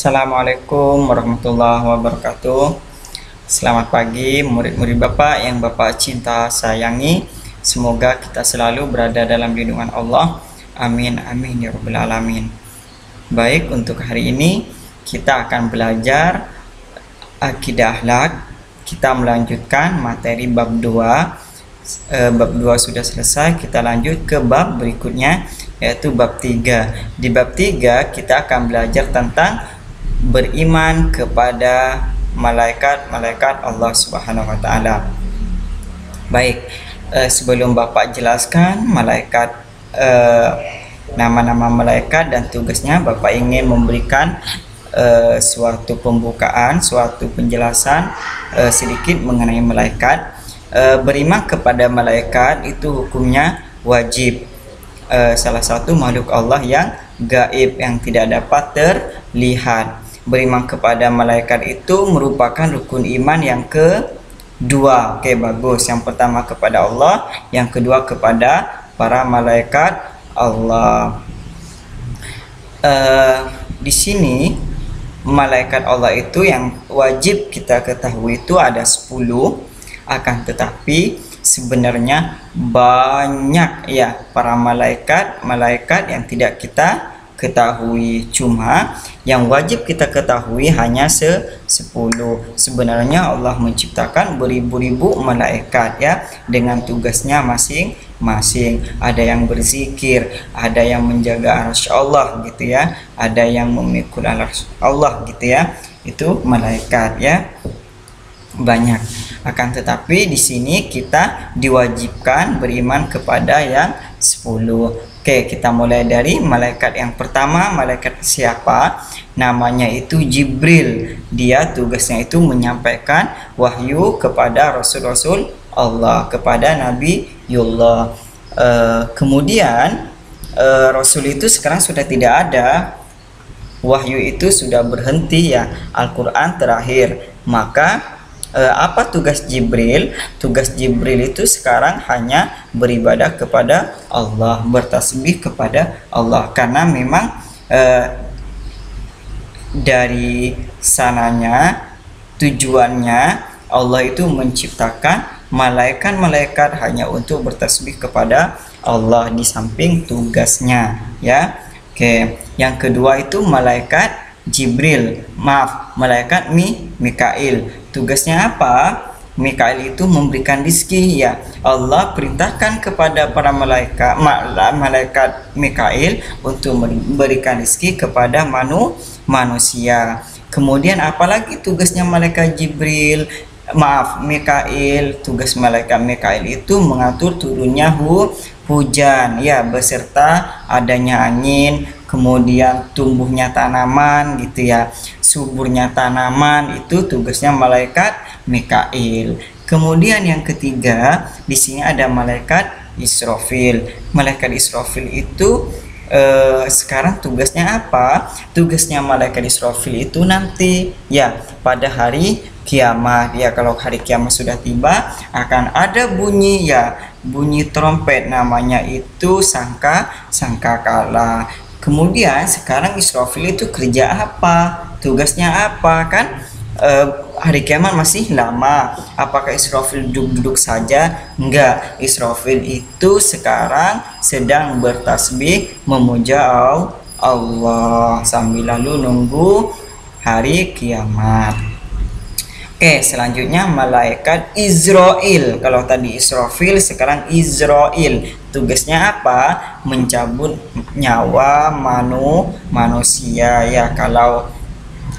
Assalamualaikum warahmatullahi wabarakatuh. Selamat pagi murid-murid Bapak yang Bapak cinta sayangi. Semoga kita selalu berada dalam lindungan Allah. Amin amin ya rabbal alamin. Baik, untuk hari ini kita akan belajar akidah akhlak. Kita melanjutkan materi bab 2. Bab 2 sudah selesai, kita lanjut ke bab berikutnya, yaitu bab 3. Di bab 3 kita akan belajar tentang beriman kepada malaikat-malaikat Allah Subhanahu wa taala. Baik, sebelum Bapak jelaskan nama-nama malaikat dan tugasnya, Bapak ingin memberikan suatu pembukaan, suatu penjelasan sedikit mengenai malaikat. Beriman kepada malaikat itu hukumnya wajib. Salah satu makhluk Allah yang gaib, yang tidak dapat terlihat. Beriman kepada malaikat itu merupakan rukun iman yang kedua. Oke, bagus. Yang pertama kepada Allah, yang kedua kepada para malaikat Allah. Di sini malaikat Allah itu yang wajib kita ketahui itu ada 10. Akan tetapi sebenarnya banyak ya para malaikat yang tidak kita ketahui. Cuma yang wajib kita ketahui hanya 10. Sebenarnya Allah menciptakan beribu-ribu malaikat ya, dengan tugasnya masing-masing. Ada yang berzikir, ada yang menjaga arsy Allah gitu ya, ada yang memikul arsy Allah gitu ya. Itu malaikat ya, banyak. Akan tetapi di sini kita diwajibkan beriman kepada yang 10. Oke, kita mulai dari malaikat yang pertama. Malaikat siapa? Namanya itu Jibril. Dia tugasnya itu menyampaikan wahyu kepada Rasul-Rasul Allah, kepada Nabiullah. Kemudian Rasul itu sekarang sudah tidak ada. Wahyu itu sudah berhenti ya, Al-Quran terakhir. Maka apa tugas Jibril? Tugas Jibril itu sekarang hanya beribadah kepada Allah, bertasbih kepada Allah, karena memang dari sananya, tujuannya Allah itu menciptakan malaikat-malaikat hanya untuk bertasbih kepada Allah di samping tugasnya ya. Oke, yang kedua itu malaikat malaikat Mikail. Tugasnya apa? Mikail itu memberikan rizki ya. Allah perintahkan kepada para malaikat Mikail untuk memberikan rizki kepada manusia. Kemudian apalagi tugasnya malaikat Mikail? Tugas malaikat Mikail itu mengatur turunnya hujan ya, beserta adanya angin, kemudian tumbuhnya tanaman gitu ya, suburnya tanaman. Itu tugasnya malaikat Mikail. Kemudian yang ketiga, di sini ada malaikat Israfil. Malaikat Israfil itu sekarang tugasnya apa? Tugasnya malaikat Israfil itu nanti ya pada hari kiamat ya. Kalau hari kiamat sudah tiba, akan ada bunyi trompet, namanya itu sangkakala. Kemudian sekarang Israfil itu kerja apa? Tugasnya apa? Kan hari kiamat masih lama. Apakah Israfil duduk-duduk saja? Enggak. Israfil itu sekarang sedang bertasbih memuja Allah sambil lalu nunggu hari kiamat. Oke, selanjutnya malaikat Israil. Kalau tadi Israfil, sekarang Israil. Tugasnya apa? Mencabut nyawa manusia ya. Kalau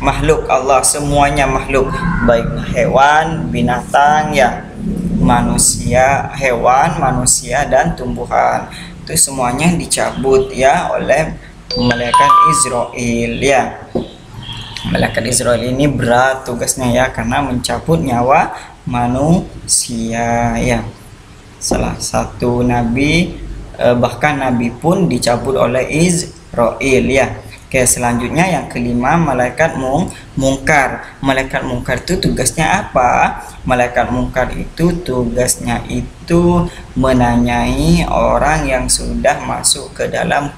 makhluk Allah, semuanya makhluk, baik hewan, binatang ya, hewan, manusia dan tumbuhan, itu semuanya dicabut ya oleh malaikat Israil ya. Malaikat Israil ini berat tugasnya ya, karena mencabut nyawa manusia ya. Salah satu nabi, bahkan nabi pun dicabut oleh Israil ya. Oke, selanjutnya yang kelima malaikat mungkar. Malaikat mungkar itu tugasnya apa? Malaikat mungkar itu tugasnya itu menanyai orang yang sudah masuk ke dalam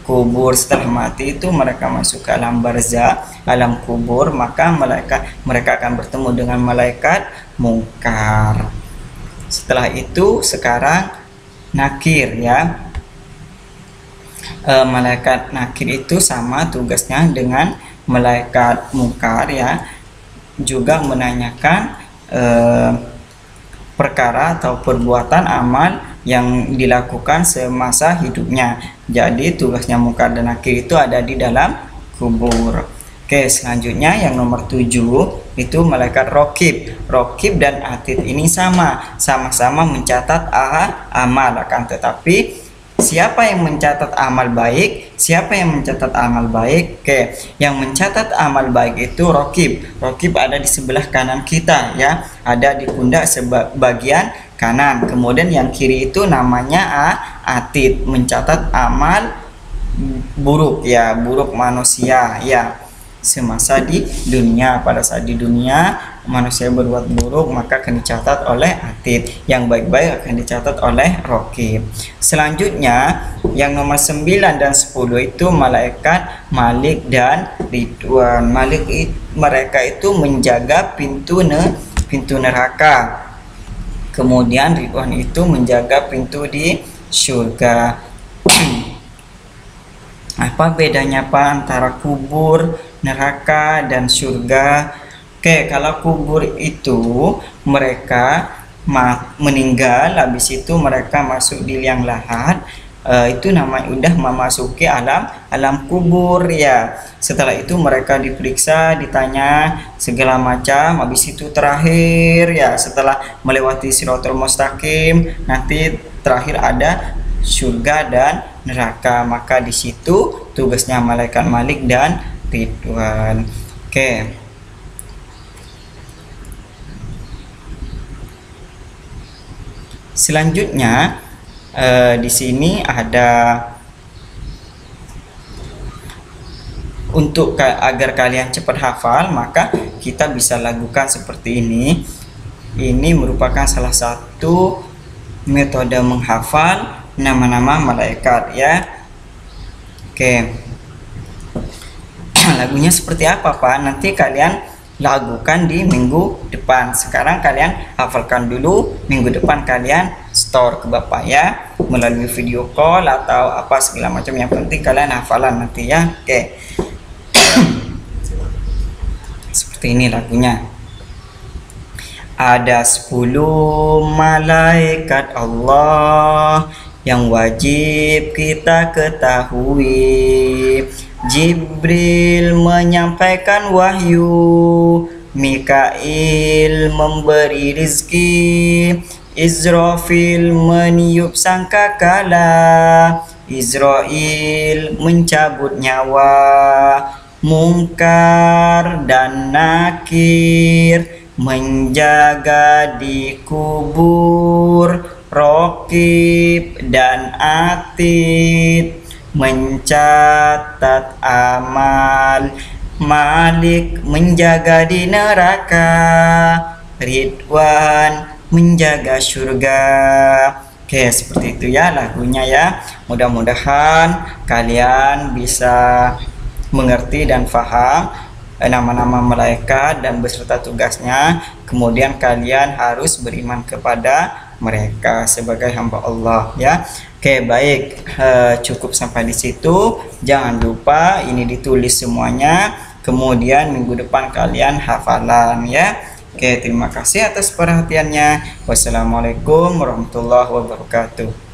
kubur. Setelah mati itu mereka masuk ke alam barzakh, alam kubur, maka mereka akan bertemu dengan malaikat mungkar. Setelah itu sekarang nakir ya. Malaikat nakir itu sama tugasnya dengan malaikat mungkar ya, juga menanyakan perkara atau perbuatan amal yang dilakukan semasa hidupnya. Jadi tugasnya mungkar dan nakir itu ada di dalam kubur. Oke, selanjutnya yang nomor 7 itu malaikat rokib. Rokib dan atid ini sama-sama mencatat amal, akan tetapi siapa yang mencatat amal baik? Siapa yang mencatat amal baik? Oke, yang mencatat amal baik itu rokib. Rokib ada di sebelah kanan kita ya, ada di pundak bagian kanan. Kemudian yang kiri itu namanya atid, mencatat amal buruk ya, buruk manusia ya. Semasa di dunia, pada saat di dunia manusia berbuat buruk maka akan dicatat oleh atid, yang baik-baik akan dicatat oleh rokib. Selanjutnya yang nomor 9 dan 10 itu malaikat Malik dan Ridwan. Malik mereka itu menjaga pintu neraka, kemudian Ridwan itu menjaga pintu di surga. Apa bedanya Pak antara kubur, neraka, dan surga? Oke, kalau kubur itu mereka meninggal, habis itu mereka masuk di liang lahat, itu namanya udah memasuki alam kubur ya. Setelah itu mereka diperiksa, ditanya segala macam, habis itu terakhir ya, setelah melewati Shirathul Mustaqim, nanti terakhir ada surga dan neraka. Maka di situ tugasnya malaikat Malik dan Ridwan. Oke. Selanjutnya di sini ada untuk agar kalian cepat hafal, maka kita bisa lakukan seperti ini. Ini merupakan salah satu metode menghafal nama-nama malaikat ya. Oke, lagunya seperti apa Pak? Nanti kalian lakukan di minggu depan. Sekarang kalian hafalkan dulu, minggu depan kalian store ke Bapak ya, melalui video call atau apa segala macam, yang penting kalian hafalan nanti ya. Oke. Seperti ini lagunya. Ada 10 malaikat Allah yang wajib kita ketahui. Jibril menyampaikan wahyu, Mikail memberi rizki, Israfil meniup sangkakala, Israel mencabut nyawa, Mungkar dan Nakir menjaga di kubur, Rokib dan Atid mencatat amal, Malik menjaga di neraka, Ridwan menjaga surga. Oke, seperti itu ya lagunya ya. Mudah-mudahan kalian bisa mengerti dan paham nama-nama malaikat dan beserta tugasnya. Kemudian kalian harus beriman kepada mereka sebagai hamba Allah ya. Oke, baik, cukup sampai di situ. Jangan lupa ini ditulis semuanya, kemudian minggu depan kalian hafalan ya. Oke, terima kasih atas perhatiannya. Wassalamualaikum warahmatullahi wabarakatuh.